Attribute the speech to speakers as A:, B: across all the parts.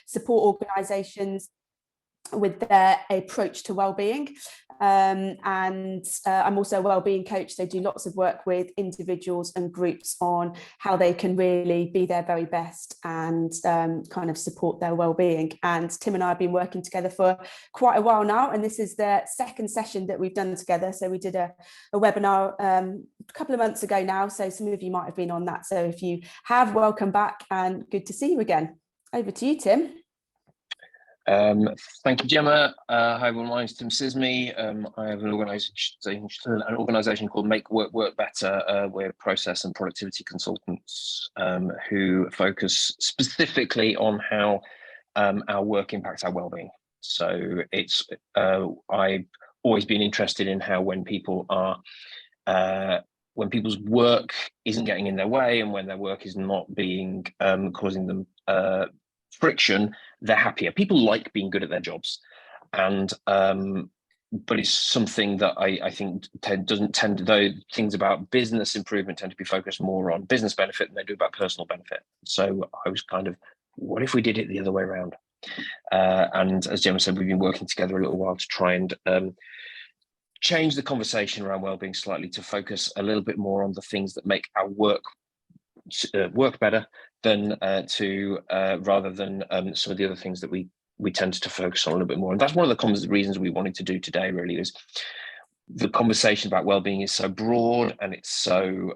A: support organisations with their approach to wellbeing. And I'm also a wellbeing coach, so do lots of work with individuals and groups on how they can really be their very best and kind of support their wellbeing. And Tim and I have been working together for quite a while now, and this is the second session that we've done together. So we did a webinar a couple of months ago now, so some of you might have been on that. So if you have, welcome back and good to see you again. Over to you, Tim.
B: Thank you, Gemma. Hi everyone, my name's Tim Sismy. I have an organisation called Make Work Work Better. We're process and productivity consultants who focus specifically on how our work impacts our wellbeing. So it's I've always been interested in how when people are when people's work isn't getting in their way and when their work is not being causing them friction, they're happier. People like being good at their jobs, and but it's something that I think doesn't tend to, though things about business improvement tend to be focused more on business benefit than they do about personal benefit. So I was kind of, what if we did it the other way around? And as Gemma said, we've been working together a little while to try and change the conversation around wellbeing slightly, to focus a little bit more on the things that make our work better than rather than some of the other things that we tend to focus on a little bit more. And that's one of the reasons we wanted to do today, really, is the conversation about wellbeing is so broad and it's so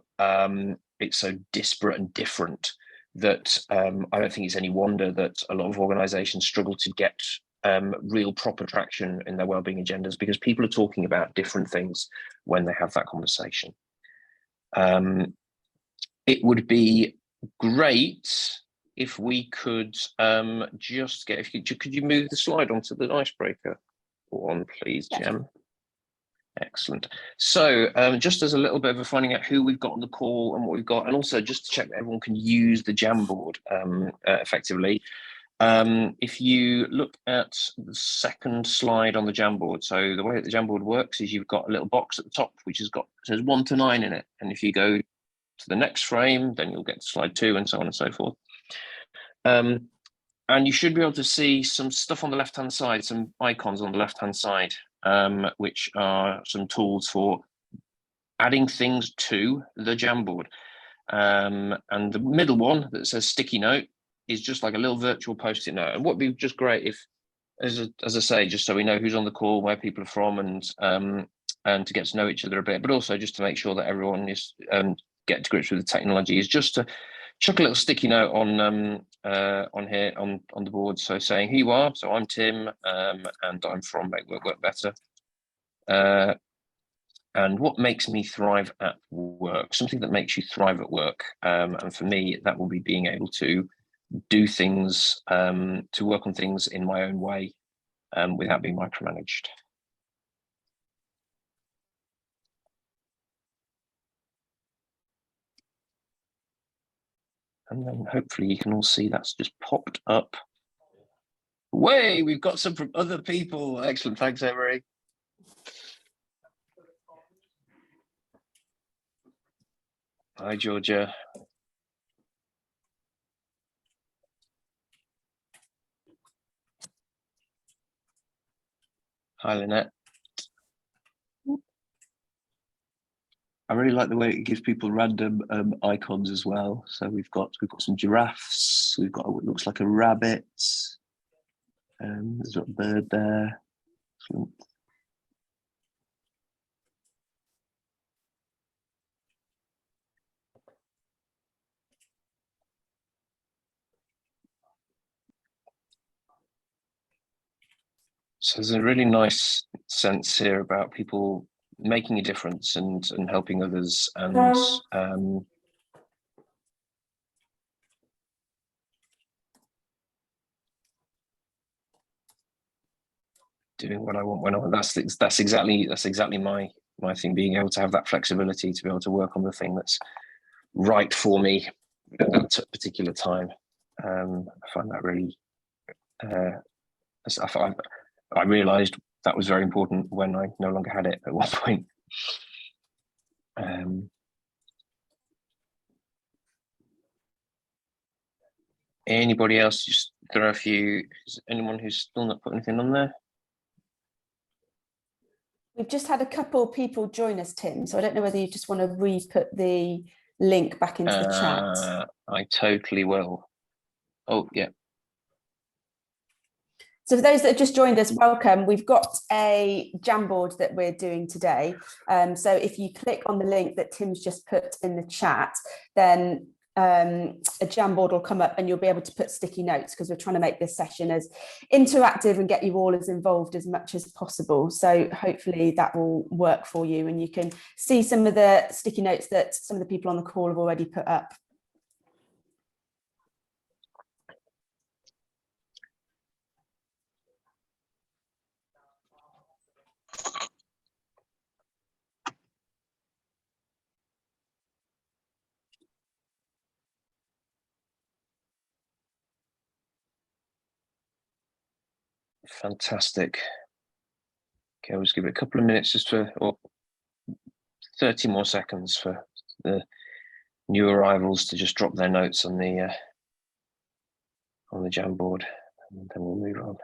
B: disparate and different that I don't think it's any wonder that a lot of organizations struggle to get real proper traction in their wellbeing agendas, because people are talking about different things when they have that conversation. It would be great if we could just get, could you move the slide onto the icebreaker one, please, Gem? Excellent. So just as a little bit of a finding out who we've got on the call and what we've got, and also just to check that everyone can use the Jamboard effectively. If you look at the second slide on the Jamboard, so the way that the Jamboard works is you've got a little box at the top which says 1 to 9 in it, and if you go to the next frame, then you'll get to slide 2 and so on and so forth. And you should be able to see some stuff on the left-hand side, some icons on the left-hand side, which are some tools for adding things to the Jamboard. And the middle one that says sticky note is just like a little virtual post-it note. And what would be just great if, as I say, just so we know who's on the call, where people are from, and to get to know each other a bit, but also just to make sure that everyone is get to grips with the technology, is just to chuck a little sticky note on here on the board, so saying who you are. So I'm Tim, and I'm from Make Work Work Better, and what makes me thrive at work, something that makes you thrive at work. And for me, that will be being able to do things, to work on things in my own way, without being micromanaged. And then hopefully you can all see that's just popped up. Way, we've got some from other people. Excellent, thanks, Emery. Hi, Georgia. Hi, Lynette. I really like the way it gives people random icons as well. So we've got some giraffes. We've got what looks like a rabbit. There's a bird there. Excellent. So there's a really nice sense here about people making a difference and helping others, and doing what I want when I want. That's exactly my thing, being able to have that flexibility to be able to work on the thing that's right for me at that particular time. I find that really I realized that was very important when I no longer had it at one point. Anybody else just there are a few. Is anyone who's still not put anything on there?
A: We've just had a couple people join us, Tim, so I don't know whether you just want to re-put the link back into the chat.
B: I totally will. Oh, yeah.
A: So for those that have just joined us, welcome. We've got a Jamboard that we're doing today. So if you click on the link that Tim's just put in the chat, then a Jamboard will come up and you'll be able to put sticky notes, because we're trying to make this session as interactive and get you all as involved as much as possible. So hopefully that will work for you, and you can see some of the sticky notes that some of the people on the call have already put up.
B: Fantastic. Okay, I'll just give it a couple of minutes just for, or 30 more seconds for the new arrivals to just drop their notes on the Jamboard, and then we'll move on.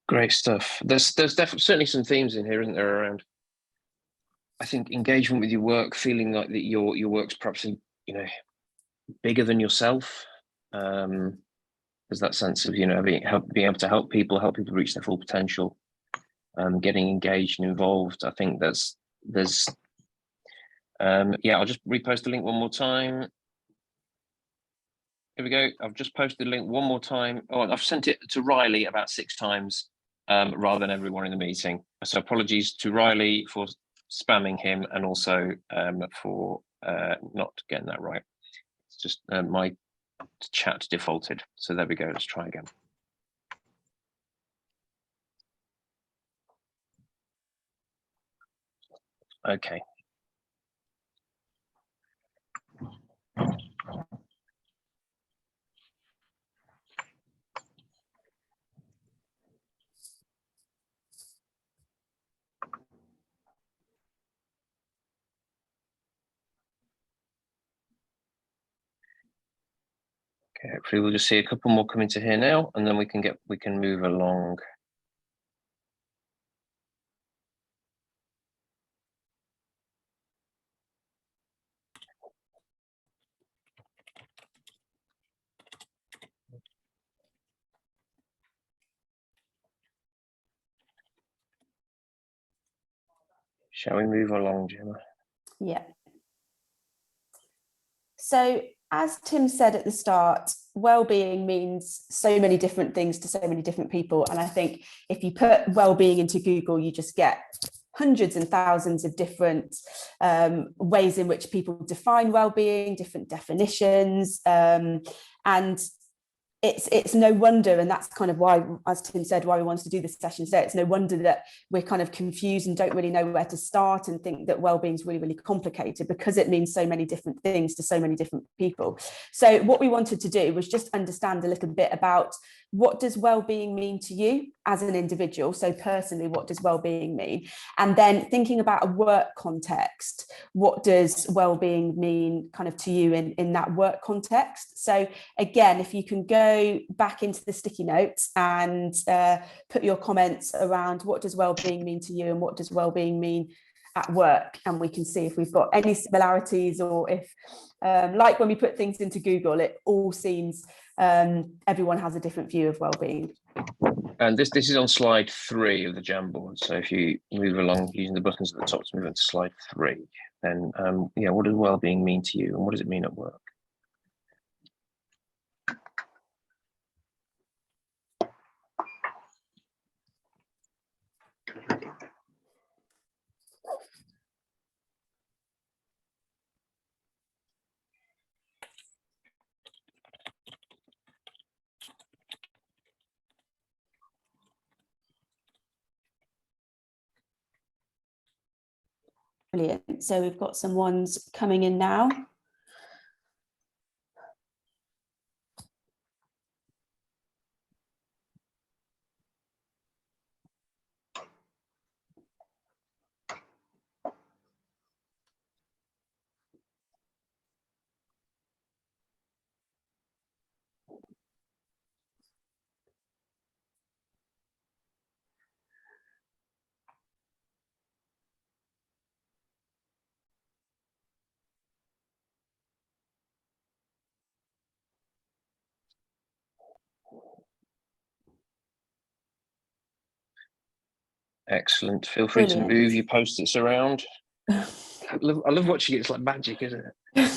B: Great stuff. There's definitely certainly some themes in here, isn't there, around, I think, engagement with your work, feeling like that your work's perhaps, you know, bigger than yourself. There's that sense of, you know, being able to help people reach their full potential, getting engaged and involved. I think there's yeah, I'll just repost the link one more time. Here we go. I've just posted the link one more time. Oh, I've sent it to Riley about 6 times rather than everyone in the meeting. So apologies to Riley for spamming him, and also for not getting that right. It's just my chat defaulted. So there we go. Let's try again. Okay. Okay, hopefully we'll just see a couple more come into here now, and then we can move along. Shall we move along, Gemma?
A: Yeah. So as Tim said at the start, well-being means so many different things to so many different people. And I think if you put well-being into Google, you just get hundreds and thousands of different ways in which people define well-being, different definitions. And it's no wonder, and that's kind of why, as Tim said, why we wanted to do this session today. It's no wonder that we're kind of confused and don't really know where to start, and think that well-being is really, really complicated, because it means so many different things to so many different people. So what we wanted to do was just understand a little bit about, what does well-being mean to you as an individual? So personally, what does well-being mean? And then thinking about a work context, what does well-being mean kind of to you in that work context? So again, if you can go back into the sticky notes and put your comments around, what does well-being mean to you, and what does well-being mean at work, and we can see if we've got any similarities, or if like when we put things into Google, it all seems everyone has a different view of well-being.
B: And this is on slide 3 of the Jamboard. So if you move along using the buttons at the top to move on to slide 3, then yeah, what does well-being mean to you, and what does it mean at work?
A: Brilliant. So we've got some ones coming in now.
B: Excellent. Feel free to
A: Brilliant.
B: move your post-its around. I love watching it. It's like magic, isn't it?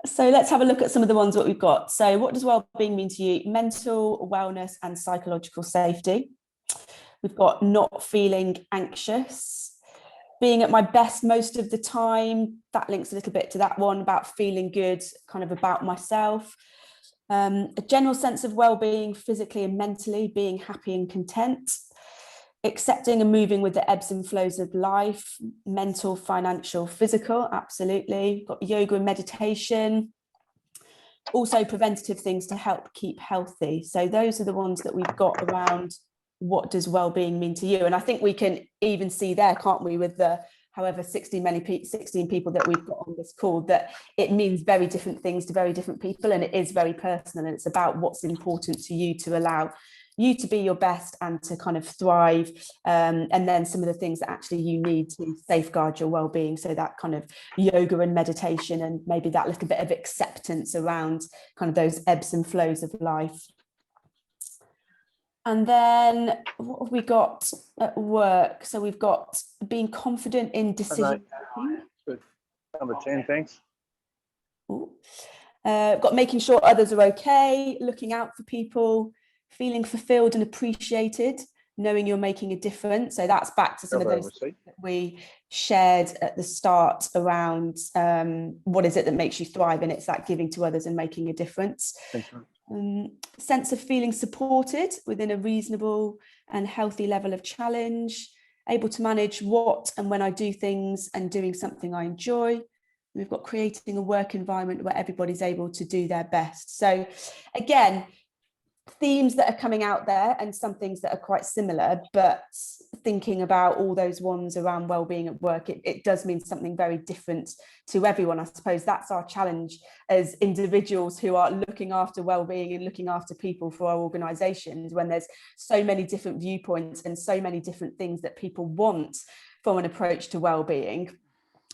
A: So let's have a look at some of the ones that we've got. So what does well-being mean to you? Mental wellness and psychological safety. We've got not feeling anxious, being at my best most of the time. That links a little bit to that one about feeling good, kind of about myself. A general sense of well-being physically and mentally, being happy and content. Accepting and moving with the ebbs and flows of life, mental, financial, physical, absolutely. Got yoga and meditation. Also preventative things to help keep healthy. So those are the ones that we've got around what does well-being mean to you. And I think we can even see there, can't we, with the however 16 people that we've got on this call, that it means very different things to very different people, and it is very personal, and it's about what's important to you to allow you to be your best and to kind of thrive, and then some of the things that actually you need to safeguard your well-being. So that kind of yoga and meditation, and maybe that little bit of acceptance around kind of those ebbs and flows of life. And then what have we got at work? So we've got being confident in decision making.
C: Good. Number 10, thanks.
A: Got making sure others are okay, looking out for people, feeling fulfilled and appreciated, knowing you're making a difference. So that's back to some of those that we shared at the start around what is it that makes you thrive, and it's that giving to others and making a difference. Sense of feeling supported within a reasonable and healthy level of challenge, able to manage what and when I do things and doing something I enjoy. We've got creating a work environment where everybody's able to do their best. So again, themes that are coming out there and some things that are quite similar, but thinking about all those ones around well-being at work, it does mean something very different to everyone. I suppose that's our challenge as individuals who are looking after well-being and looking after people for our organisations, when there's so many different viewpoints and so many different things that people want from an approach to well-being.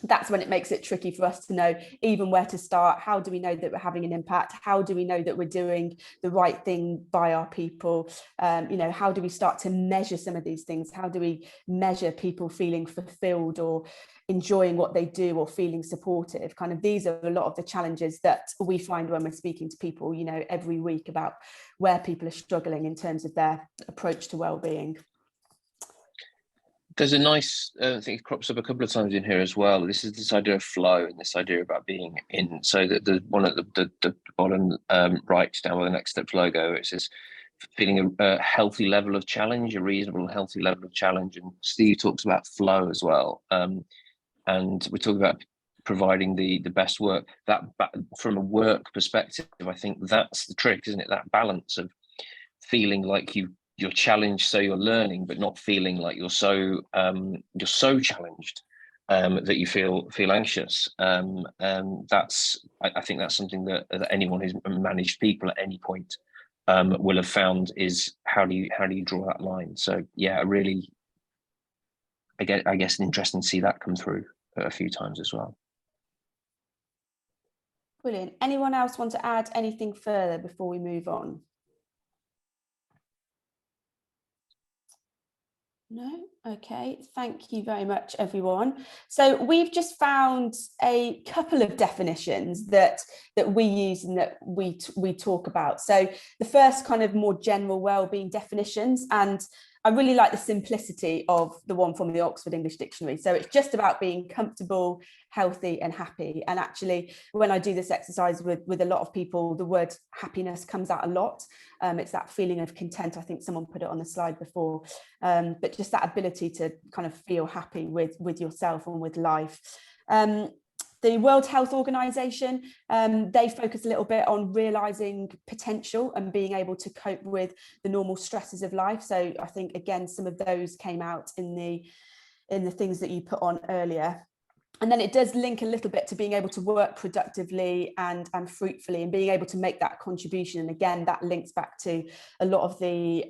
A: That's when it makes it tricky for us to know even where to start. How do we know that we're having an impact? How do we know that we're doing the right thing by our people? How do we start to measure some of these things? How do we measure people feeling fulfilled or enjoying what they do or feeling supportive? Kind of these are a lot of the challenges that we find when we're speaking to people, every week, about where people are struggling in terms of their approach to well-being.
B: There's a nice thing that crops up a couple of times in here as well. This is this idea of flow and this idea about being in. So that the one at the bottom right down by the Next Steps logo, it says feeling a healthy level of challenge, a reasonable healthy level of challenge. And Steve talks about flow as well. And we talk about providing the best work. That from a work perspective, I think that's the trick, isn't it? That balance of feeling like you're challenged, so you're learning, but not feeling like you're so challenged that you feel anxious. That's I think that's something that anyone who's managed people at any point will have found, is how do you draw that line? So yeah, really, I guess interesting to see that come through a few times as well.
A: Brilliant. Anyone else want to add anything further before we move on? No? Okay, thank you very much, everyone. So we've just found a couple of definitions that we use and that we talk about. So the first kind of more general wellbeing definitions, and I really like the simplicity of the one from the Oxford English Dictionary. So it's just about being comfortable, healthy and happy. And actually, when I do this exercise with a lot of people, the word happiness comes out a lot. It's that feeling of content. I think someone put it on the slide before, but just that ability to kind of feel happy with yourself and with life. The World Health Organization, they focus a little bit on realizing potential and being able to cope with the normal stresses of life. So I think, again, some of those came out in the things that you put on earlier. And then it does link a little bit to being able to work productively and fruitfully and being able to make that contribution. And again, that links back to a lot of the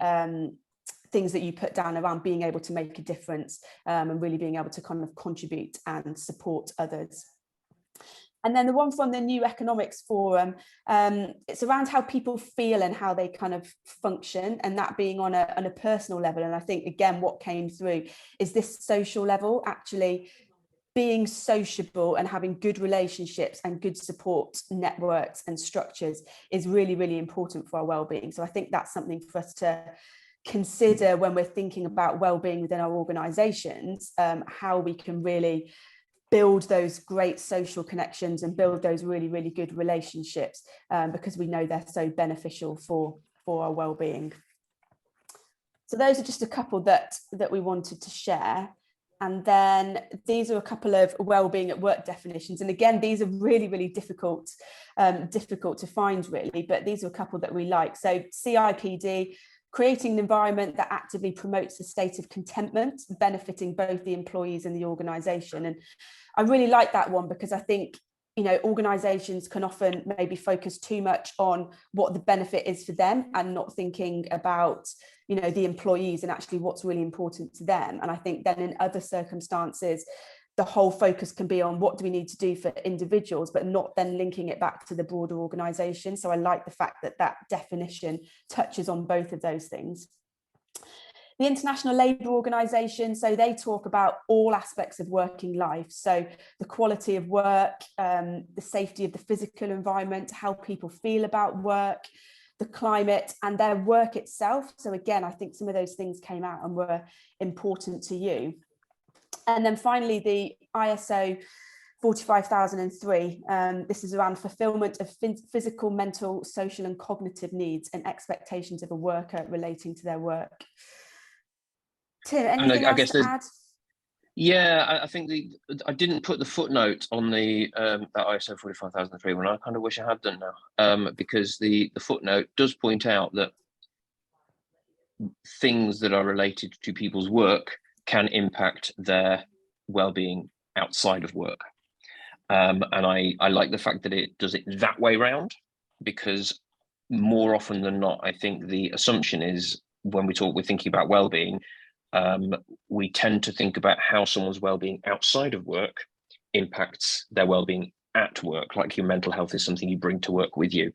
A: things that you put down around being able to make a difference and really being able to kind of contribute and support others. And then the one from the New Economics Forum, it's around how people feel and how they kind of function, and that being on a personal level. And I think, again, what came through is this social level, actually being sociable and having good relationships and good support networks and structures is really, really important for our well-being. So I think that's something for us to consider when we're thinking about well-being within our organizations, how we can really build those great social connections and build those really, really good relationships, because we know they're so beneficial for our well-being. So those are just a couple that we wanted to share. And then these are a couple of well-being at work definitions. And again, these are really, really difficult to find, really, but these are a couple that we like. So CIPD, creating an environment that actively promotes a state of contentment, benefiting both the employees and the organisation. And I really like that one, because I think, you know, organisations can often maybe focus too much on what the benefit is for them and not thinking about, you know, the employees and actually what's really important to them. And I think then in other circumstances, the whole focus can be on what do we need to do for individuals, but not then linking it back to the broader organisation. So I like the fact that that definition touches on both of those things. The International Labour Organization, so they talk about all aspects of working life. So the quality of work, the safety of the physical environment, how people feel about work, the climate and their work itself. So again, I think some of those things came out and were important to you. And then finally, the ISO 45003, this is around fulfillment of physical, mental, social and cognitive needs and expectations of a worker relating to their work. Tim, anything else to add?
B: Yeah, I think I didn't put the footnote on the that ISO 45003 one. I kind of wish I had done now, because the footnote does point out that things that are related to people's work can impact their well-being outside of work. And I like the fact that it does it that way round, because more often than not, I think the assumption is when we're thinking about well-being, we tend to think about how someone's well-being outside of work impacts their well-being at work, like your mental health is something you bring to work with you.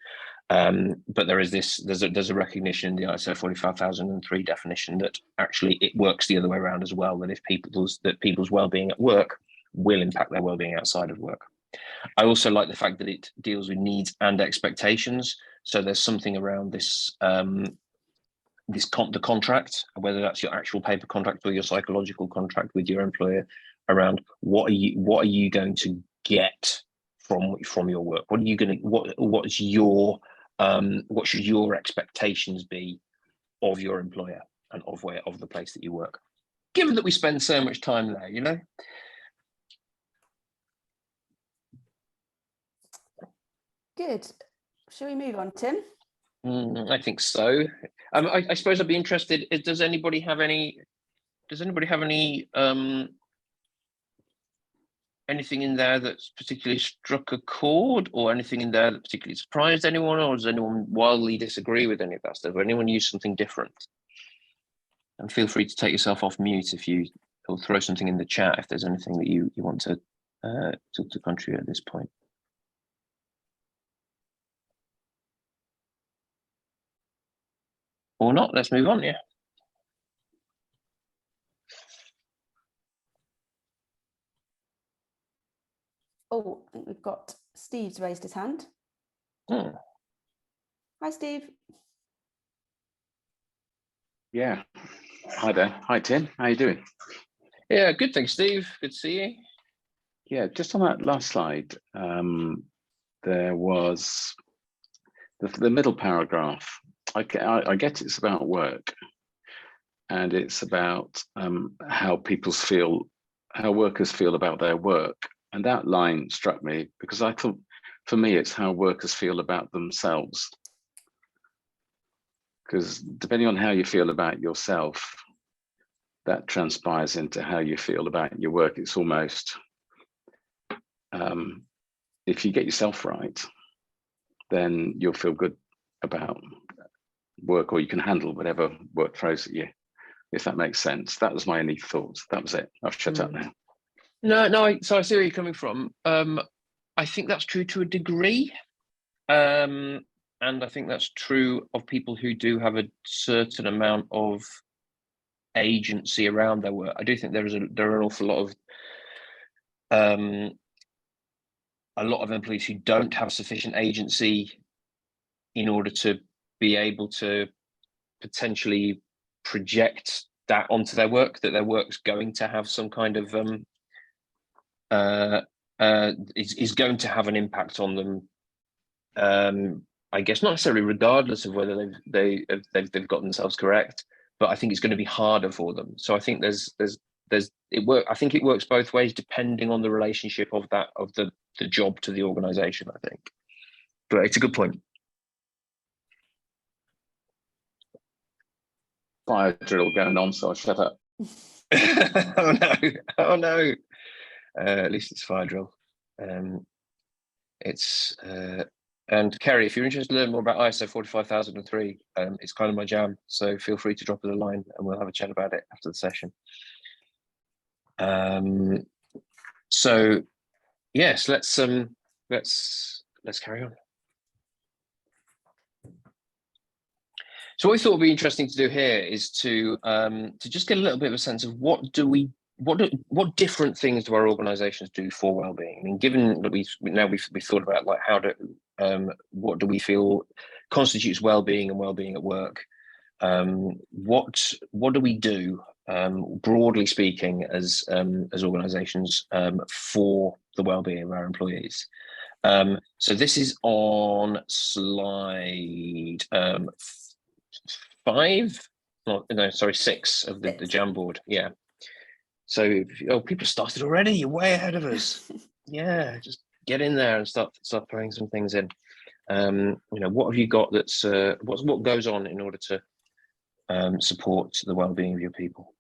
B: But there's a recognition in the ISO 45003 definition that actually it works the other way around as well, that if people's well-being at work will impact their well-being outside of work. I also like the fact that it deals with needs and expectations. So there's something around this the contract, whether that's your actual paper contract or your psychological contract with your employer, around what are you going to get from your work? What are you going to what should your expectations be of your employer and of the place that you work, given that we spend so much time there, you know?
A: Good. Shall we move on, Tim?
B: I think so. I suppose I'd be interested. Does anybody have any anything in there that's particularly struck a chord, or anything in there that particularly surprised anyone, or does anyone wildly disagree with any of that stuff? Anyone use something different? And feel free to take yourself off mute or throw something in the chat if there's anything that you want to contribute at this point. Or not, let's move on, yeah.
A: Oh, I think we've got Steve's raised his hand.
B: Hmm.
A: Hi, Steve.
D: Yeah. Hi there. Hi, Tim. How you doing?
B: Yeah, good, thanks, Steve. Good to see you.
D: Yeah, just on that last slide, there was the middle paragraph. I get it's about work, and it's about how workers feel about their work. And that line struck me because I thought, for me, it's how workers feel about themselves. Because depending on how you feel about yourself, that transpires into how you feel about your work. It's almost, if you get yourself right, then you'll feel good about work, or you can handle whatever work throws at you, if that makes sense. That was my only thoughts. That was it. I've shut up now.
B: No, so I see where you're coming from. I I think that's true to a degree. And I think that's true of people who do have a certain amount of agency around their work. I do think there are an awful lot of employees who don't have sufficient agency in order to be able to potentially project that onto their work, that their work's going to have some kind of is going to have an impact on them. I guess not necessarily regardless of whether they've got themselves correct, but I think it's going to be harder for them. So I think I think it works both ways depending on the relationship of the job to the organization, I think. But it's a good point.
D: Fire drill going on, so I'll shut up.
B: Oh no. At least it's fire drill. And Kerry, if you're interested to learn more about ISO 45003, it's kind of my jam. So feel free to drop us a line and we'll have a chat about it after the session. So yes, let's carry on. So what we thought would be interesting to do here is to just get a little bit of a sense of what what different things do our organizations do for well-being. I mean, given that we've thought about like what do we feel constitutes well-being and well-being at work, what do we do broadly speaking as organizations for the well-being of our employees? So this is on slide 6 of the Jamboard. Yeah. So people started already. You're way ahead of us. Yeah, just get in there and start throwing some things in. What have you got that's what goes on in order to support the well-being of your people?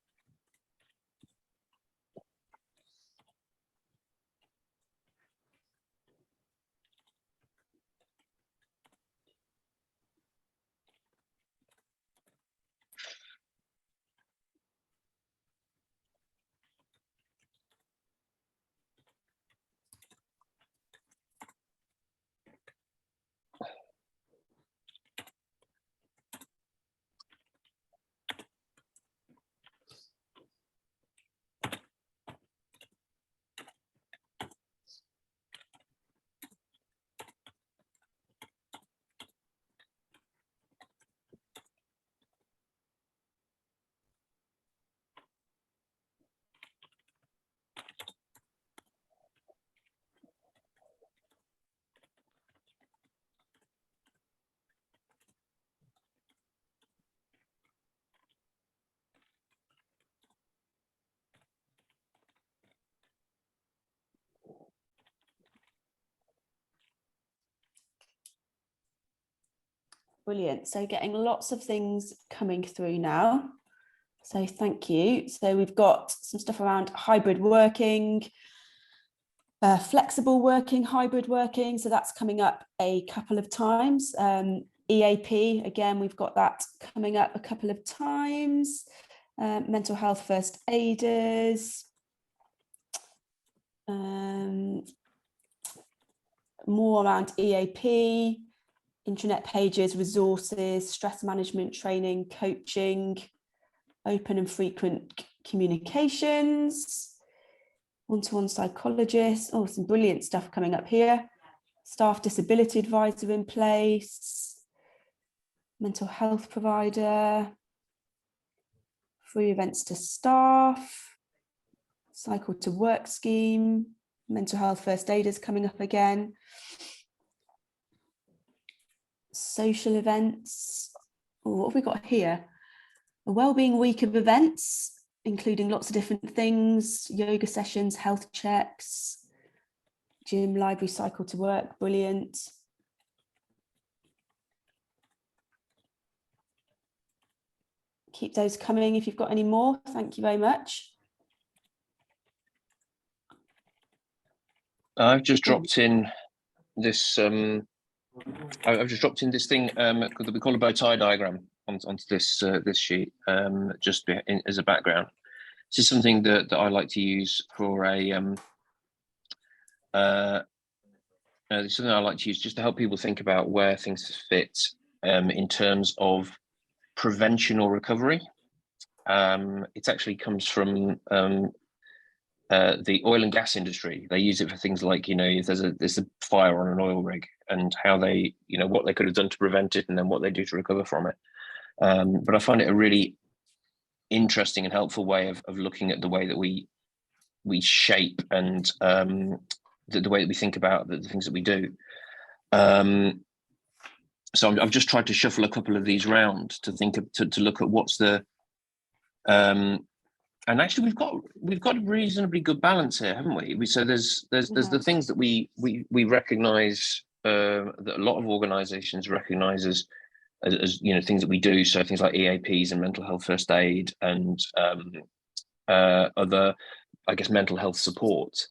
A: Brilliant. So getting lots of things coming through now. So thank you. So we've got some stuff around hybrid working, flexible working, hybrid working. So that's coming up a couple of times. EAP, again, we've got that coming up a couple of times. Mental health first aiders. More around EAP. Intranet pages, resources, stress management training, coaching, open and frequent communications, one-to-one psychologists. Oh, some brilliant stuff coming up here. Staff disability advisor in place, mental health provider, free events to staff, cycle to work scheme, mental health first aiders coming up again. Social events. Oh, what have we got here? A wellbeing week of events, including lots of different things, yoga sessions, health checks, gym, library, cycle to work. Brilliant. Keep those coming if you've got any more. Thank you very much.
B: I've just dropped in this I've just dropped in this thing that we call a bow tie diagram onto this sheet, just as a background. This is something that I like to use for a something I like to use just to help people think about where things fit in terms of prevention or recovery. It actually comes from the oil and gas industry. They use it for things like, if there's a fire on an oil rig, and how they, what they could have done to prevent it, and then what they do to recover from it. But I find it a really interesting and helpful way of looking at the way that we shape and the way that we think about the things that we do. So I've just tried to shuffle a couple of these round to think of, to look at what's the and actually we've got a reasonably good balance here, haven't we? So there's the things that we recognize that a lot of organizations recognize as things that we do. So things like EAPs and mental health first aid and other, I guess, mental health support,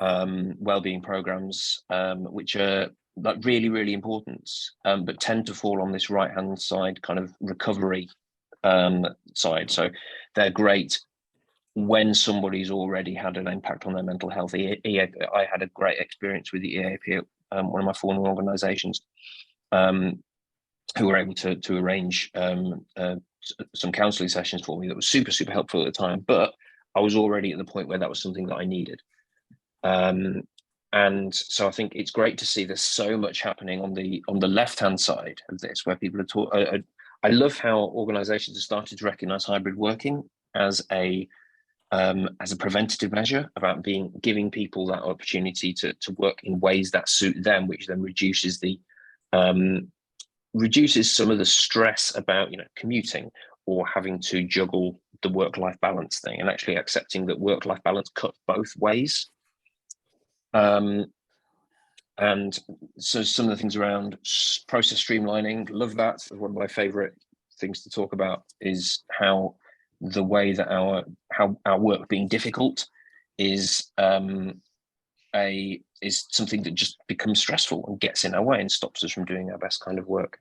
B: wellbeing programs, which are like really, really important, but tend to fall on this right-hand side kind of recovery side. So they're great when somebody's already had an impact on their mental health. EAP, I had a great experience with the EAP at one of my former organizations, who were able to arrange some counseling sessions for me that was super, super helpful at the time. But I was already at the point where that was something that I needed. And so I think it's great to see there's so much happening on the left-hand side of this, where people are talking. I love how organizations have started to recognize hybrid working as a preventative measure, about giving people that opportunity to work in ways that suit them, which then reduces some of the stress about commuting or having to juggle the work-life balance thing, and actually accepting that work-life balance cuts both ways. And so some of the things around process streamlining, love that. One of my favorite things to talk about is how the way that our work being difficult is something that just becomes stressful and gets in our way and stops us from doing our best kind of work.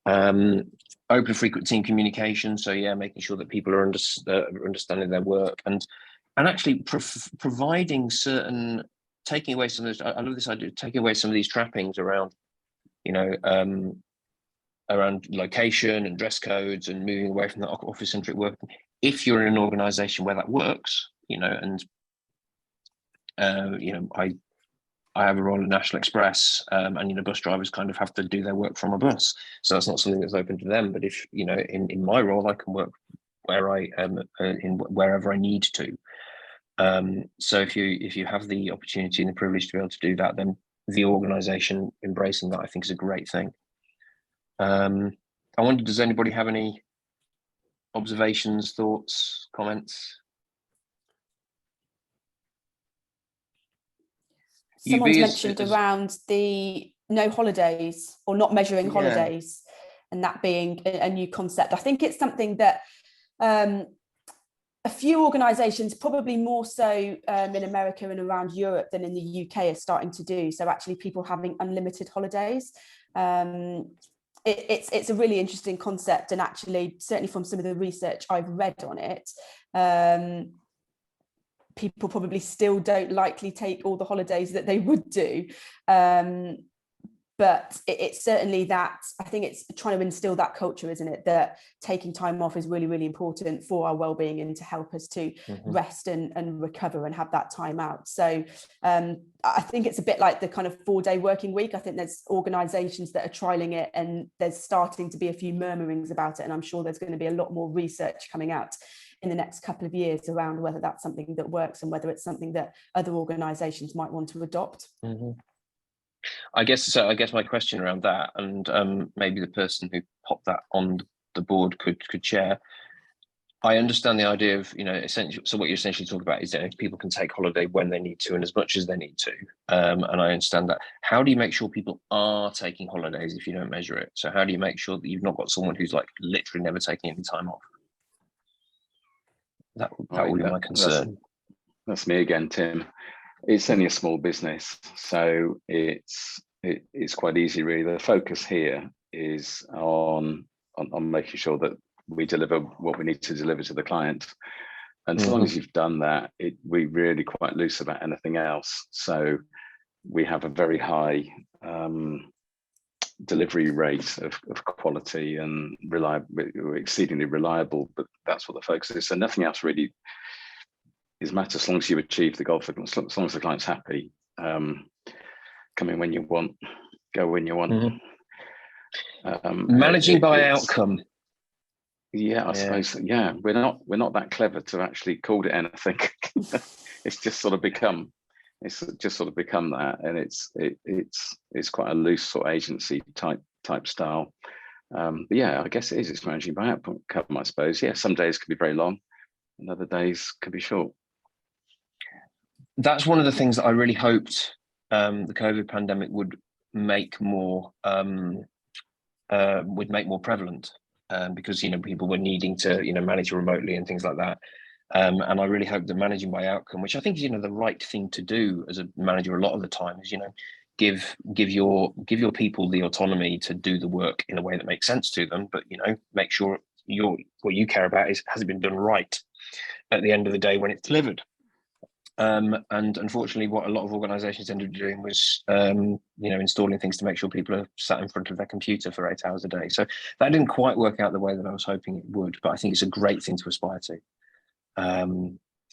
B: Open frequent team communication, so making sure that people are understanding their work, and actually providing certain, taking away some of this. I love this idea, taking away some of these trappings around around location and dress codes, and moving away from the office-centric work. If you're in an organization where that works, I have a role at National Express, and bus drivers kind of have to do their work from a bus, so that's not something that's open to them. But if in my role, I can work where I am, wherever I need to. So if you have the opportunity and the privilege to be able to do that, then the organization embracing that, I think, is a great thing. I wonder, does anybody have any observations, thoughts, comments?
A: Someone's mentioned around the no holidays, or not measuring holidays, and that being a new concept. I think it's something that a few organisations, probably more so in America and around Europe than in the UK, are starting to do. So actually people having unlimited holidays. It's a really interesting concept, and actually, certainly from some of the research I've read on it, people probably still don't likely take all the holidays that they would do. But it's certainly that, I think it's trying to instill that culture, isn't it? That taking time off is really, really important for our well-being and to help us to rest and recover and have that time out. So I think it's a bit like the kind of 4-day working week. I think there's organisations that are trialling it, and there's starting to be a few murmurings about it. And I'm sure there's going to be a lot more research coming out in the next couple of years around whether that's something that works and whether it's something that other organisations might want to adopt.
B: I guess my question around that, and maybe the person who popped that on the board could share. I understand the idea of, essentially, so what you're essentially talking about is that people can take holiday when they need to and as much as they need to. And I understand that. How do you make sure people are taking holidays if you don't measure it? So how do you make sure that you've not got someone who's like literally never taking any time off? That would be my concern.
D: That's me again, Tim. It's only a small business, so it's quite easy, really. The focus here is on making sure that we deliver what we need to deliver to the client, and as long as you've done that, we're really quite loose about anything else. So we have a very high delivery rate of quality and reliable, exceedingly reliable, but that's what the focus is. So nothing else really is matter as long as you achieve the goal, as long as the client's happy. Come in when you want, go when you want.
B: Managing by outcome.
D: Yeah, I suppose. Yeah, we're not that clever to actually call it anything. It's just sort of become that, and it's quite a loose sort of agency type style. But yeah, I guess it is. It's managing by outcome, I suppose. Yeah, some days could be very long, and other days could be short.
B: That's one of the things that I really hoped the COVID pandemic would make more prevalent, because people were needing to manage remotely and things like that. And I really hope that managing by outcome, which I think is the right thing to do as a manager a lot of the time, is give your people the autonomy to do the work in a way that makes sense to them, but make sure what you care about is, has it been done right at the end of the day when it's delivered. And unfortunately, what a lot of organisations ended up doing was, installing things to make sure people are sat in front of their computer for 8 hours a day. So that didn't quite work out the way that I was hoping it would, but I think it's a great thing to aspire to.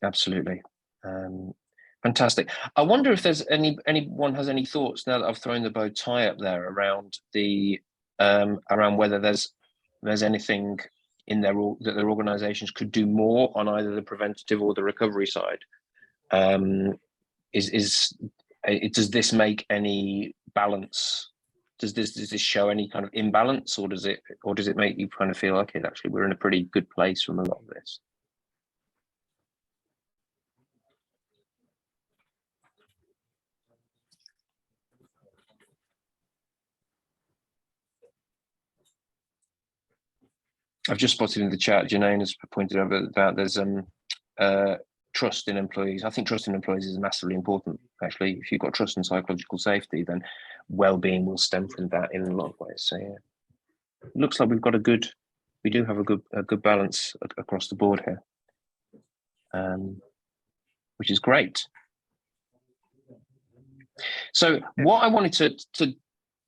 B: Absolutely. Fantastic. I wonder if there's anyone has any thoughts, now that I've thrown the bow tie up there, around around whether there's anything in that their organisations could do more on either the preventative or the recovery side. Does this make any balance? Does this show any kind of imbalance, or does it make you kind of feel like actually we're in a pretty good place from a lot of this? I've just spotted in the chat, Janine has pointed out that there's trust in employees. I think trust in employees is massively important. Actually, if you've got trust and psychological safety, then well-being will stem from that in a lot of ways. So yeah, it looks like we do have a good balance across the board here, which is great. So what I wanted to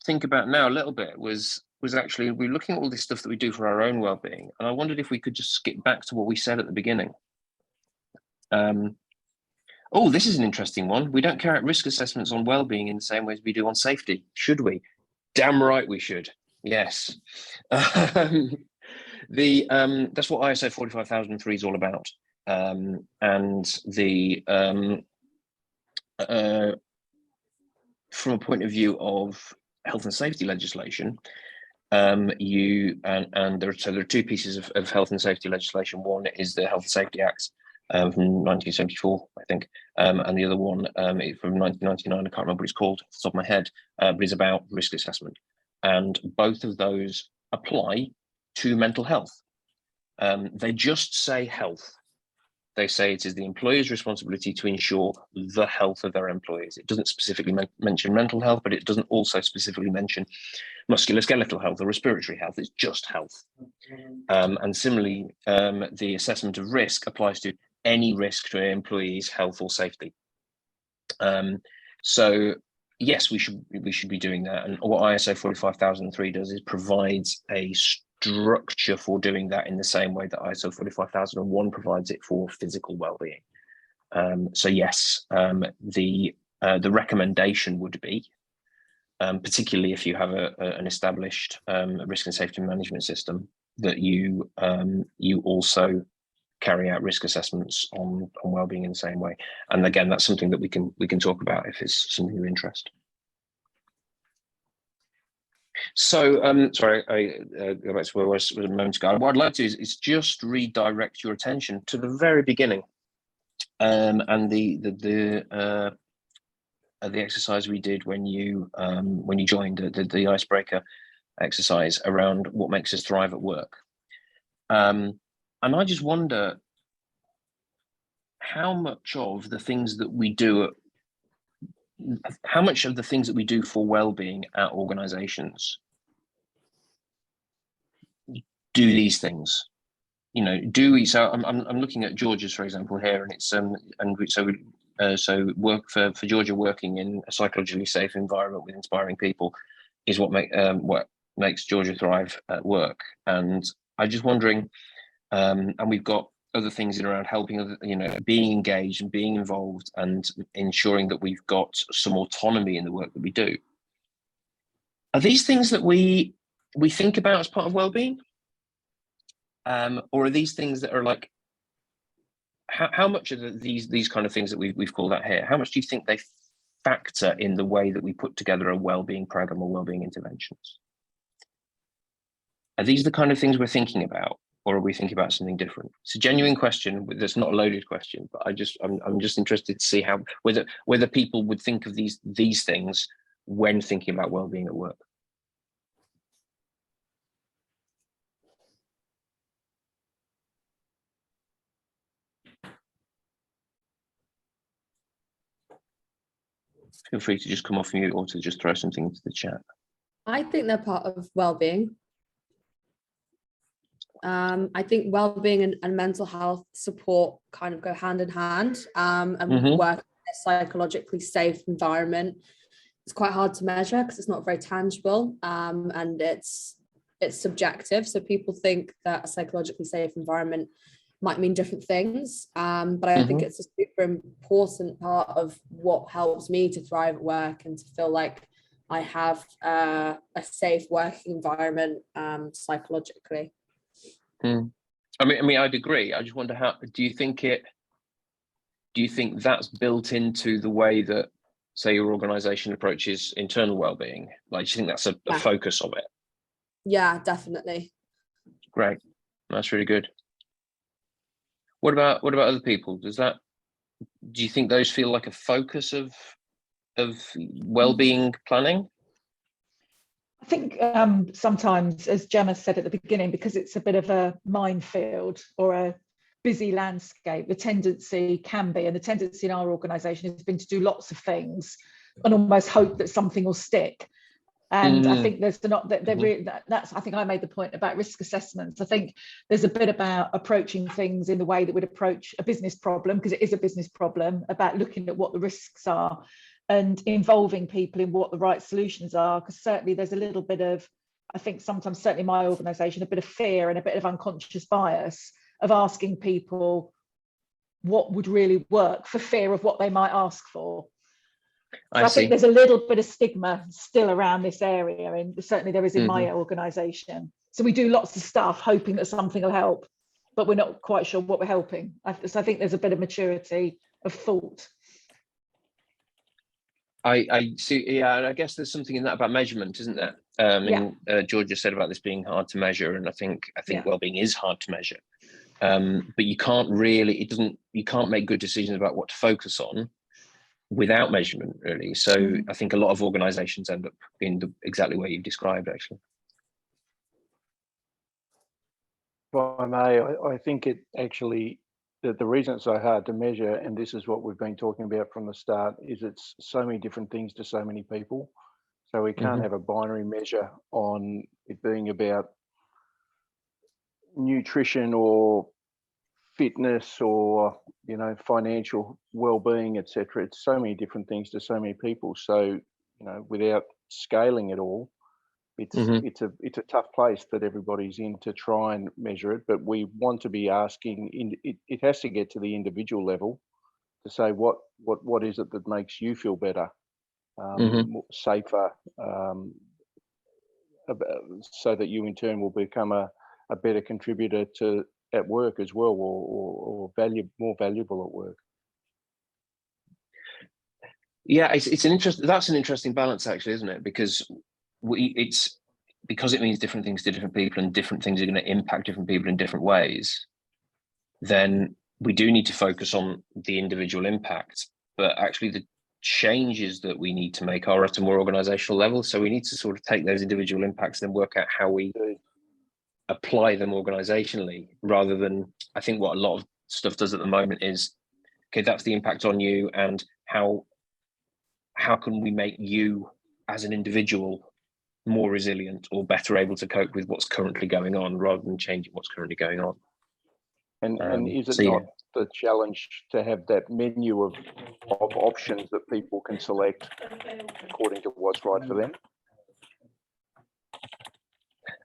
B: think about now a little bit was actually, we're looking at all this stuff that we do for our own well-being, and I wondered if we could just skip back to what we said at the beginning. Oh, this is an interesting one. We don't carry out risk assessments on well-being in the same way as we do on safety. Should we? Damn right we should. Yes. That's what ISO 45003 is all about. And from a point of view of health and safety legislation, there are two pieces of health and safety legislation. One is the Health and Safety Act from 1974, I think, and the other one is from 1999. I can't remember what it's called off the top of my head, but it's about risk assessment. And both of those apply to mental health. They just say health. They say it is the employer's responsibility to ensure the health of their employees. It doesn't specifically mention mental health, but it doesn't also specifically mention musculoskeletal health or respiratory health. It's just health. And similarly, the assessment of risk applies to any risk to an employee's health or safety. So yes, we should be doing that. And what ISO 45003 does is provides a structure for doing that in the same way that ISO 45001 provides it for physical well-being. So yes, the recommendation would be, particularly if you have an established risk and safety management system, that you also carry out risk assessments on well-being in the same way. And again, that's something that we can talk about if it's something of interest. So, sorry, I go back to where I was a moment ago. What I'd like to do is just redirect your attention to the very beginning, and the exercise we did when you joined, the icebreaker exercise around what makes us thrive at work. And I just wonder how much of the things that we do for well-being at organizations do these things. Do we? So I'm looking at George's, for example, here, and it's so So work for Georgia, working in a psychologically safe environment with inspiring people is what makes Georgia thrive at work. And I'm just wondering, and we've got other things in around helping other, being engaged and being involved and ensuring that we've got some autonomy in the work that we do. Are these things that we think about as part of wellbeing? Or are these things that are like, how much of these kind of things that we've called out here, how much do you think they factor in the way that we put together a wellbeing program or wellbeing interventions? Are these the kind of things we're thinking about, or are we thinking about something different? It's a genuine question. That's not a loaded question, but I'm just interested to see whether people would think of these things when thinking about wellbeing at work. Feel free to just come off mute or to just throw something into the chat.
E: I think they're part of well-being. I think well-being and mental health support kind of go hand in hand, and work in a psychologically safe environment. It's quite hard to measure because it's not very tangible, and it's subjective. So people think that a psychologically safe environment might mean different things, but I think it's a super important part of what helps me to thrive at work and to feel like I have a safe working environment psychologically.
B: I mean, I'd agree. I just wonder, how do you think that's built into the way that, say, your organization approaches internal well-being? Like, do you think that's a focus of it?
E: Yeah, definitely.
B: Great, that's really good. What about other people? Do you think those feel like a focus of well-being planning?
F: I think sometimes, as Gemma said at the beginning, because it's a bit of a minefield or a busy landscape, the tendency in our organisation has been to do lots of things and almost hope that something will stick. And I think I think I made the point about risk assessments. I think there's a bit about approaching things in the way that would approach a business problem, because it is a business problem, about looking at what the risks are and involving people in what the right solutions are. Because certainly there's a little bit of, I think sometimes, certainly my organisation, a bit of fear and a bit of unconscious bias of asking people what would really work for fear of what they might ask for. So I think there's a little bit of stigma still around this area, and certainly there is in my organisation. So we do lots of stuff hoping that something will help, but we're not quite sure what we're helping. So I think there's a bit of maturity of thought.
B: I see. Yeah, and I guess there's something in that about measurement, isn't there? Georgia said about this being hard to measure, and I think wellbeing is hard to measure. But you can't make good decisions about what to focus on without measurement, really. So I think a lot of organizations end up in exactly where you've described, actually.
C: If I may, I think it actually, that the reason it's so hard to measure, and this is what we've been talking about from the start, is it's so many different things to so many people. So we can't have a binary measure on it being about nutrition or fitness or financial well-being, etc. It's so many different things to so many people. So without scaling it all, it's a tough place that everybody's in to try and measure it. But we want to be asking, it has to get to the individual level to say what is it that makes you feel better, safer, so that you in turn will become a better contributor at work as well, or more valuable at work.
B: Yeah, that's an interesting balance, actually, isn't it? Because it means different things to different people, and different things are going to impact different people in different ways. Then we do need to focus on the individual impact, but actually the changes that we need to make are at a more organizational level. So we need to sort of take those individual impacts and work out how we apply them organizationally, rather than, I think what a lot of stuff does at the moment is, okay, that's the impact on you, and how can we make you as an individual more resilient or better able to cope with what's currently going on, rather than changing what's currently going on.
C: And is it
B: so,
C: not the challenge to have that menu of options that people can select according to what's right for them?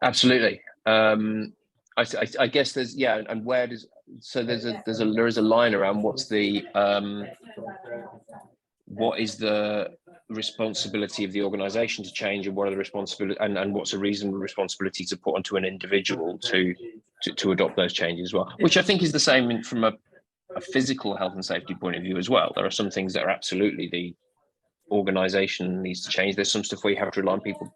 B: Absolutely. I guess there's, yeah, and where does, so there is a line around what is the responsibility of the organization to change, and what are the responsibility, and what's a reasonable responsibility to put onto an individual to adopt those changes as well, which I think is the same from a physical health and safety point of view as well. There are some things that are absolutely the organization needs to change. There's some stuff where you have to rely on people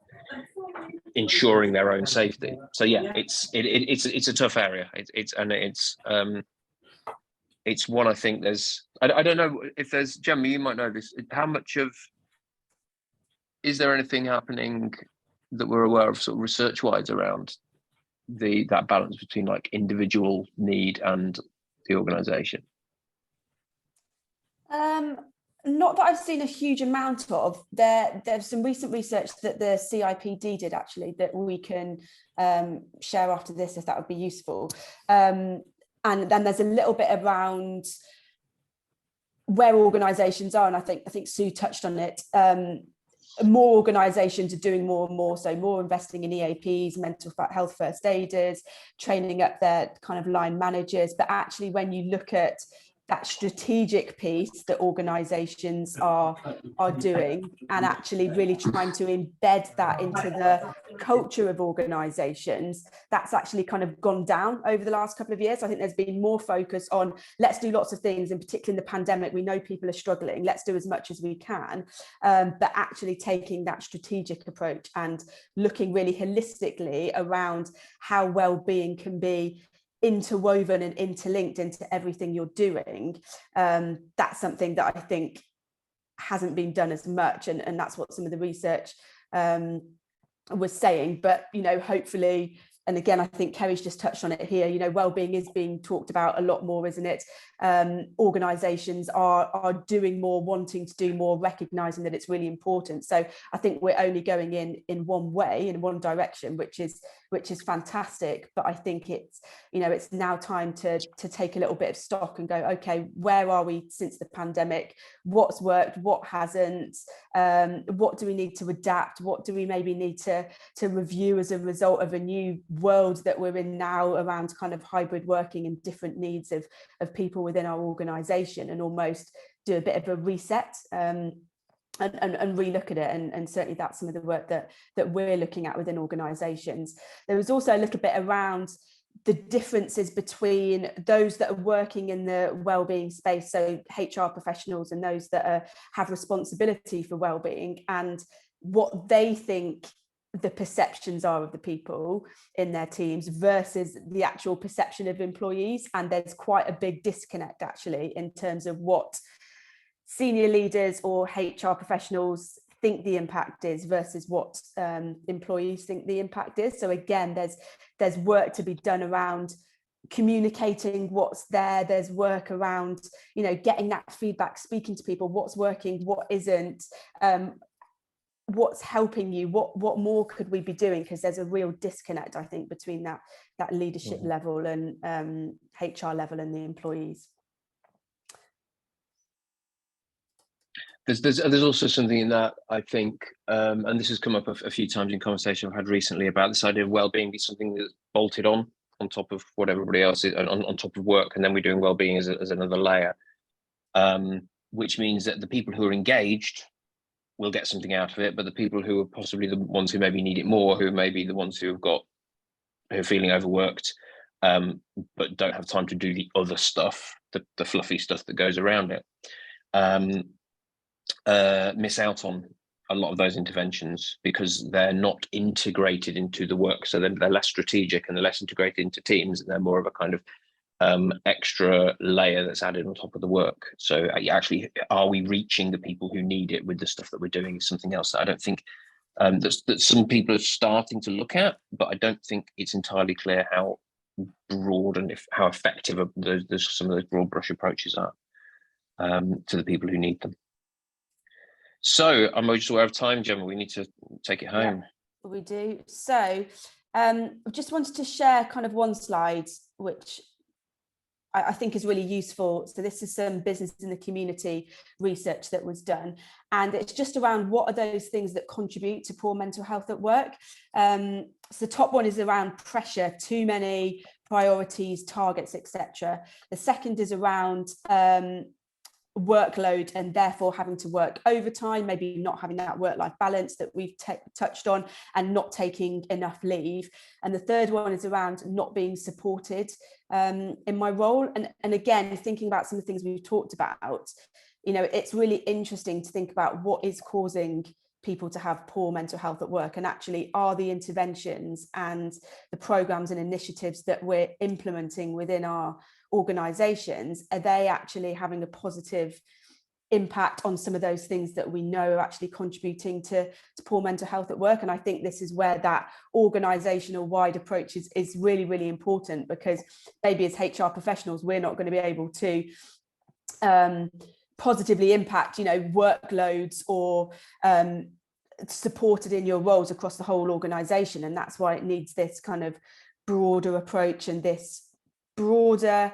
B: ensuring their own safety. So yeah, it's a tough area. It's one, I think there's, I don't know if there's, Gemma, you might know this, how much of, is there anything happening that we're aware of sort of research wise around that balance between like individual need and the organization?
A: Not that I've seen a huge amount of. There's some recent research that the CIPD did actually that we can share after this, if that would be useful. And then there's a little bit around where organisations are, and I think Sue touched on it. More organisations are doing more and more, so more investing in EAPs, mental health first aiders, training up their kind of line managers. But actually, when you look at that strategic piece that organisations are doing, and actually really trying to embed that into the culture of organisations, that's actually kind of gone down over the last couple of years. I think there's been more focus on let's do lots of things, and particularly in the pandemic, we know people are struggling, let's do as much as we can, but actually taking that strategic approach and looking really holistically around how well-being can be interwoven and interlinked into everything you're doing. That's something that I think hasn't been done as much, and that's what some of the research was saying. But hopefully, and again, I think Kerry's just touched on it here, well-being is being talked about a lot more, isn't it? Organisations are doing more, wanting to do more, recognising that it's really important. So I think we're only going in one way, in one direction, which is fantastic. But I think it's now time to take a little bit of stock and go, okay, where are we since the pandemic? What's worked? What hasn't? What do we need to adapt? What do we maybe need to review as a result of a new world that we're in now around kind of hybrid working and different needs of people within our organisation, and almost do a bit of a reset and relook at it. And certainly that's some of the work that we're looking at within organisations. There was also a little bit around the differences between those that are working in the wellbeing space, so HR professionals, and those that have responsibility for wellbeing, and what they think the perceptions are of the people in their teams versus the actual perception of employees. And there's quite a big disconnect actually in terms of what senior leaders or HR professionals think the impact is versus what employees think the impact is. So again, there's work to be done around communicating what's there. There's work around getting that feedback, speaking to people, what's working, what isn't, what's helping you, what more could we be doing, because there's a real disconnect, I think, between that leadership level and HR level and the employees.
B: There's also something in that, I think, and this has come up a few times in conversation I've had recently about this idea of well-being be something that's bolted on top of what everybody else is, on top of work, and then we're doing well-being as another layer, which means that the people who are engaged will get something out of it, but the people who are possibly the ones who maybe need it more, who may be the ones who are feeling overworked, but don't have time to do the other stuff, the fluffy stuff that goes around it, miss out on a lot of those interventions because they're not integrated into the work. So they're less strategic and they're less integrated into teams, and they're more of a kind of extra layer that's added on top of the work. So actually, are we reaching the people who need it with the stuff that we're doing is something else that I don't think that some people are starting to look at, but I don't think it's entirely clear how broad and how effective some of those broad brush approaches are to the people who need them. So I'm just aware of time, Gemma. We need to take it home.
A: Yeah, we do. So I just wanted to share kind of one slide, which I think is really useful. So this is some business in the community research that was done, and it's just around what are those things that contribute to poor mental health at work. So the top one is around pressure, too many priorities, targets, etc. The second is around workload and therefore having to work overtime, maybe not having that work-life balance that we've touched on, and not taking enough leave. And the third one is around not being supported in my role. And again, thinking about some of the things we've talked about, you know, it's really interesting to think about what is causing people to have poor mental health at work, and actually are the interventions and the programs and initiatives that we're implementing within our organizations, are they actually having a positive impact on some of those things that we know are actually contributing to poor mental health at work? And I think this is where that organizational wide approach is really, really important, because maybe as HR professionals, we're not going to be able to positively impact, you know, workloads or supported in your roles across the whole organization. And that's why it needs this kind of broader approach and this broader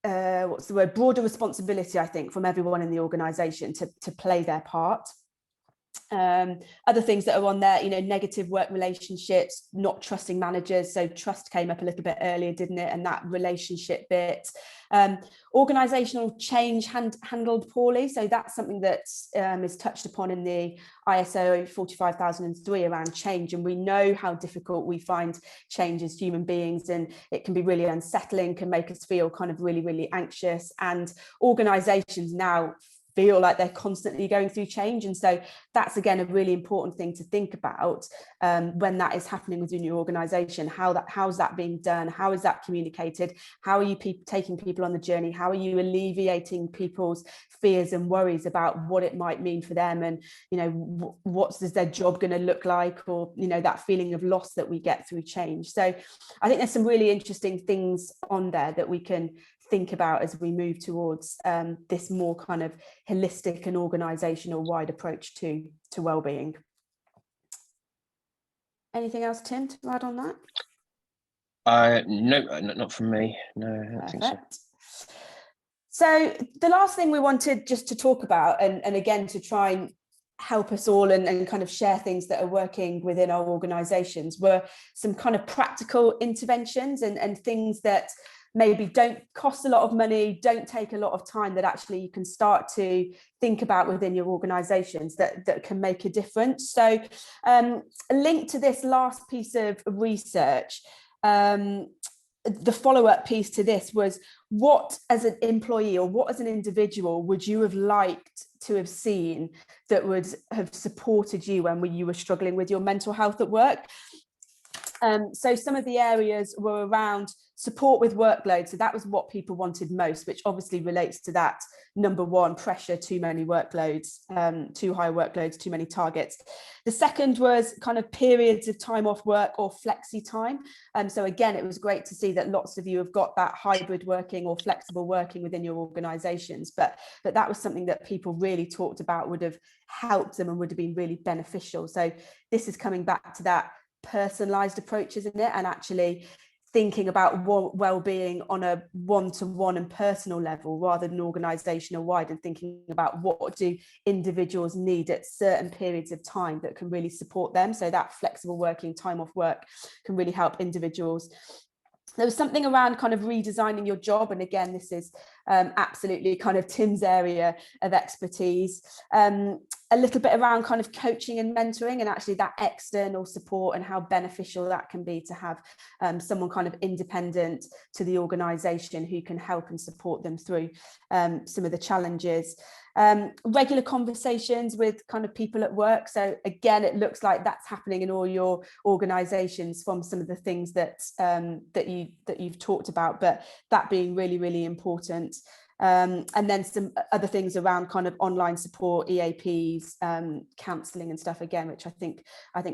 A: broader responsibility, I think, from everyone in the organization to play their part. Other things that are on there, you know, negative work relationships, not trusting managers. So trust came up a little bit earlier, didn't it? And that relationship bit. Organizational change handled poorly. So that's something that is touched upon in the ISO 45003 around change. And we know how difficult we find change as human beings, and it can be really unsettling, can make us feel kind of really, really anxious. And organizations now feel like they're constantly going through change. And so that's, again, a really important thing to think about when that is happening within your organization. How's that being done? How is that communicated? How are you taking people on the journey? How are you alleviating people's fears and worries about what it might mean for them? And, you know, is their job going to look like? Or, you know, that feeling of loss that we get through change. So I think there's some really interesting things on there that we can think about as we move towards this more kind of holistic and organizational wide approach to wellbeing. Anything else, Tim, to add on that?
B: No, not from me. No, I don't think so.
A: So the last thing we wanted just to talk about, and again, to try and help us all and kind of share things that are working within our organizations, were some kind of practical interventions and things that maybe don't cost a lot of money, don't take a lot of time, that actually you can start to think about within your organizations that can make a difference. So a link to this last piece of research, the follow-up piece to this was, what as an employee or what as an individual would you have liked to have seen that would have supported you when you were struggling with your mental health at work? So some of the areas were around support with workload. So that was what people wanted most, which obviously relates to that number one, pressure, too many workloads, too high workloads, too many targets. The second was kind of periods of time off work or flexi time. So again, it was great to see that lots of you have got that hybrid working or flexible working within your organizations, but that was something that people really talked about would have helped them and would have been really beneficial. So this is coming back to that personalized approach, isn't it? And actually thinking about well-being on a one-to-one and personal level rather than organizational wide, and thinking about what do individuals need at certain periods of time that can really support them. So that flexible working, time off work, can really help individuals. There was something around kind of redesigning your job. And again, this is absolutely kind of Tim's area of expertise. A little bit around kind of coaching and mentoring, and actually that external support and how beneficial that can be to have someone kind of independent to the organisation who can help and support them through some of the challenges. Regular conversations with kind of people at work. So again, it looks like that's happening in all your organizations from some of the things that you've talked about, but that being really, really important. And then some other things around kind of online support, EAPs, counselling and stuff, again, which I think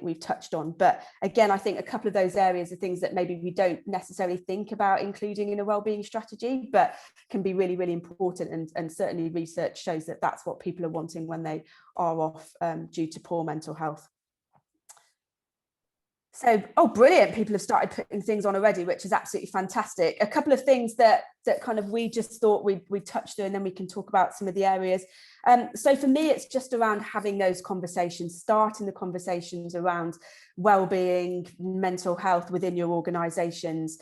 A: we've touched on. But again, I think a couple of those areas are things that maybe we don't necessarily think about including in a wellbeing strategy, but can be really, really important. And certainly research shows that that's what people are wanting when they are off due to poor mental health. So, brilliant. People have started putting things on already, which is absolutely fantastic. A couple of things that kind of we just thought we touched on, and then we can talk about some of the areas. So for me, it's just around having those conversations, starting the conversations around well-being, mental health within your organisations.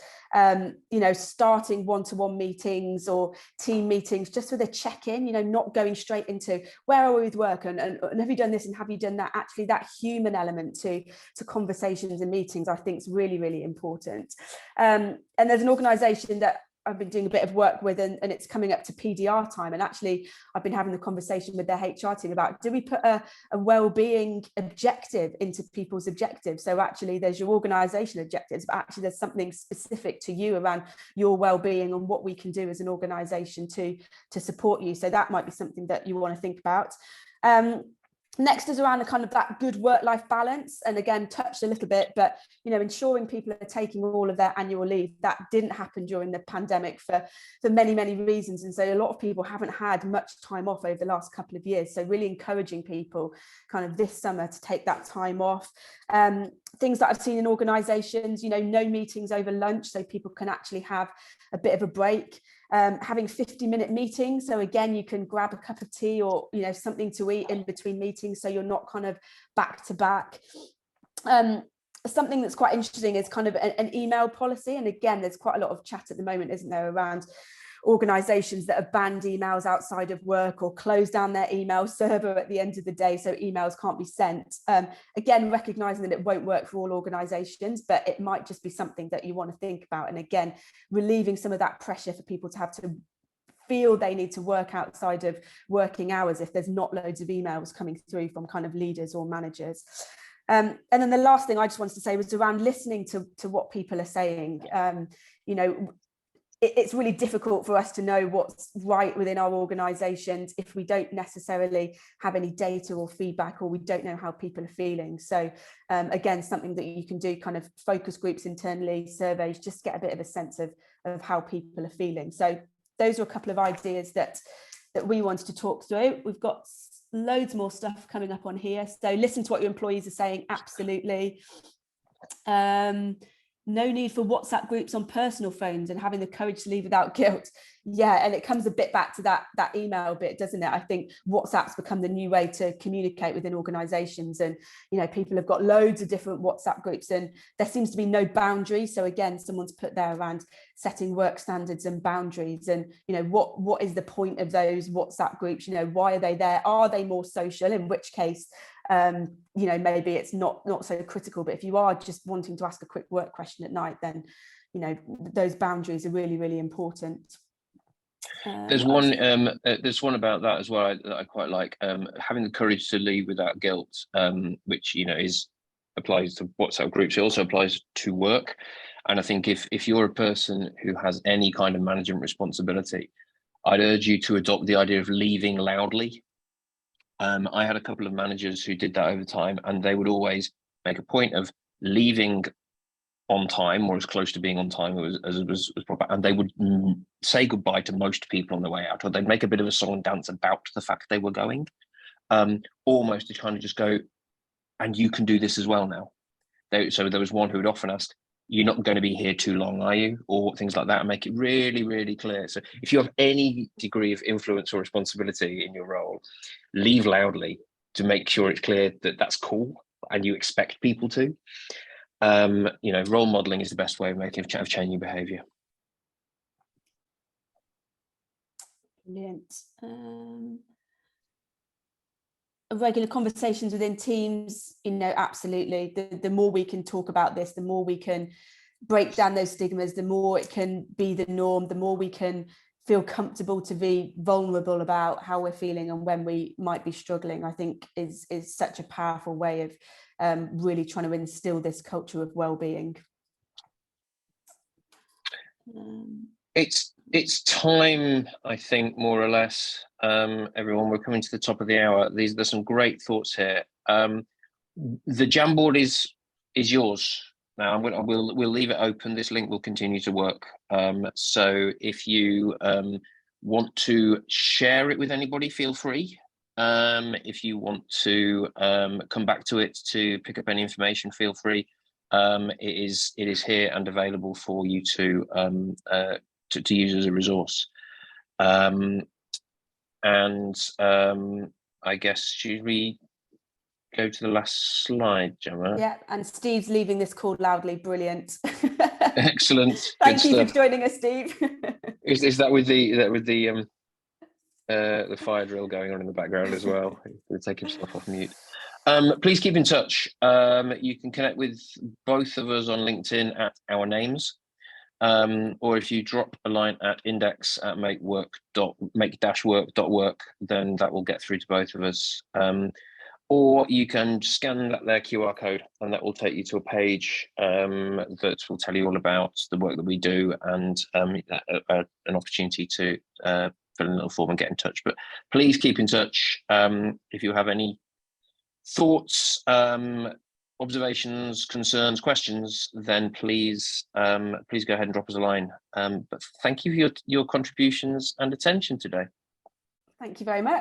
A: Starting one-to-one meetings or team meetings just with a check-in, not going straight into where are we with work and have you done this and have you done that. Actually, that human element to conversations and meetings, I think, is really, really important. And there's an organisation that I've been doing a bit of work with, and it's coming up to PDR time. And actually, I've been having the conversation with their HR team about, do we put a well-being objective into people's objectives? So actually, there's your organisation objectives, but actually there's something specific to you around your well-being and what we can do as an organisation to support you. So that might be something that you want to think about. Next is around the kind of that good work-life balance. And again, touched a little bit, but, ensuring people are taking all of their annual leave. That didn't happen during the pandemic for many, many reasons. And so a lot of people haven't had much time off over the last couple of years. So really encouraging people kind of this summer to take that time off. Things that I've seen in organisations, no meetings over lunch, so people can actually have a bit of a break. Having 50-minute meetings, so again you can grab a cup of tea or something to eat in between meetings, so you're not kind of back to back. Something that's quite interesting is kind of an email policy, and again there's quite a lot of chat at the moment, isn't there, around organisations that have banned emails outside of work or closed down their email server at the end of the day so emails can't be sent. Again, recognising that it won't work for all organisations, but it might just be something that you want to think about, and again relieving some of that pressure for people to have to feel they need to work outside of working hours if there's not loads of emails coming through from kind of leaders or managers. And then the last thing I just wanted to say was around listening to what people are saying. It's really difficult for us to know what's right within our organisations if we don't necessarily have any data or feedback, or we don't know how people are feeling. So again, something that you can do, kind of focus groups internally, surveys, just get a bit of a sense of how people are feeling. So those are a couple of ideas that we wanted to talk through. We've got loads more stuff coming up on here. So listen to what your employees are saying, absolutely. No need for WhatsApp groups on personal phones and having the courage to leave without guilt. Yeah, and it comes a bit back to that email bit, doesn't it? I think WhatsApp's become the new way to communicate within organisations, and people have got loads of different WhatsApp groups, and there seems to be no boundary. So again, someone's put there around setting work standards and boundaries, and what is the point of those WhatsApp groups? Why are they there? Are they more social? In which case, maybe it's not so critical. But if you are just wanting to ask a quick work question at night, then those boundaries are really, really important.
B: There's one about that as well that I quite like, having the courage to leave without guilt, which applies to WhatsApp groups. It also applies to work. And I think if you're a person who has any kind of management responsibility, I'd urge you to adopt the idea of leaving loudly. I had a couple of managers who did that over time, and they would always make a point of leaving on time, or as close to being on time as was proper, and they would say goodbye to most people on the way out, or they'd make a bit of a song and dance about the fact they were going, almost to kind of just go, and you can do this as well now. So there was one who would often ask, you're not going to be here too long, are you? Or things like that, and make it really, really clear. So if you have any degree of influence or responsibility in your role, leave loudly to make sure it's clear that that's cool and you expect people to. Role modeling is the best way of changing behavior.
A: Brilliant. Regular conversations within teams, absolutely. The more we can talk about this, the more we can break down those stigmas, the more it can be the norm, the more we can feel comfortable to be vulnerable about how we're feeling and when we might be struggling, I think is such a powerful way of really trying to instill this culture of well-being.
B: It's time, I think, more or less. Everyone, we're coming to the top of the hour. There's some great thoughts here. The Jamboard is yours now. We'll leave it open. This link will continue to work. So if you want to share it with anybody, feel free. If you want to come back to it to pick up any information, feel free. it is here and available for you to use as a resource. I guess, should we go to the last slide, Gemma?
A: Yeah, and Steve's leaving this call loudly. Brilliant.
B: Excellent.
A: Thank you for joining us, Steve.
B: Is that with the fire drill going on in the background as well? He'll take himself off mute. Please keep in touch. You can connect with both of us on LinkedIn at our names, or if you drop a line at index@make-work.work, then that will get through to both of us. Or you can scan their QR code, and that will take you to a page that will tell you all about the work that we do, and an opportunity to fill in a little form and get in touch. But please keep in touch. If you have any thoughts, observations, concerns, questions, then please go ahead and drop us a line. But thank you for your contributions and attention today.
A: Thank you very much.